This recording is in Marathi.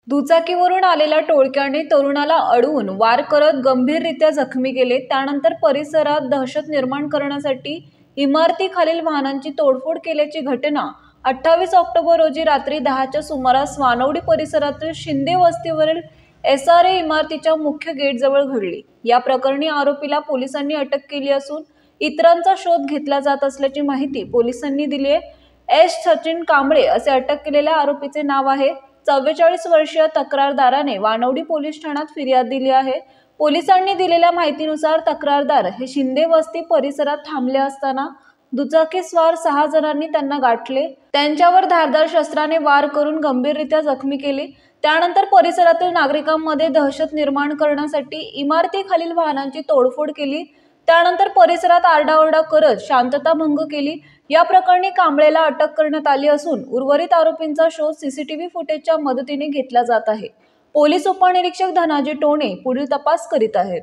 दुचाकीवरून आलेल्या टोळक्याने तरुणाला अडवून वार करत गंभीररीत्या जखमी केले। त्यानंतर परिसरात दहशत निर्माण करण्यासाठी इमारतीखालील वाहनांची तोडफोड केल्याची घटना 28 ऑक्टोबर रोजी रात्री 10च्या सुमारास वानवडी परिसरातील शिंदे वस्तीवरील SRA इमारतीच्या मुख्य गेटजवळ घडली। या प्रकरणी आरोपीला पोलिसांनी अटक केली असून इतरांचा शोध घेतला जात असल्याची माहिती पोलिसांनी दिली आहे। सचिन कांबळे असे अटक केलेल्या आरोपीचे नाव आहे। 44 वर्षीय तक्रारदाराने वानवडी पोलीस ठाण्यात फिर्याद दिली आहे। पोलिसांनी दिलेल्या माहितीनुसार तक्रारदार हे शिंदे वस्ती परिसरात थांबले असताना दुचाकीस्वार 6 जणांनी त्यांना गाठले। त्यांच्यावर धारदार शस्त्राने वार करून गंभीररीत्या जखमी केले। त्यानंतर परिसरातील नागरिकांमध्ये दहशत निर्माण करण्यासाठी इमारतीखालील वाहनांची तोडफोड केली। त्यानंतर परिसरात आरडाओरडा करत शांतता भंग केली। या प्रकरणी कांबळेला अटक करण्यात आली असून उर्वरित आरोपींचा शोध CCTV फुटेजच्या मदतीने घेतला जात आहे। पोलीस उपनिरीक्षक धनाजी टोणे पुढील तपास करीत आहेत।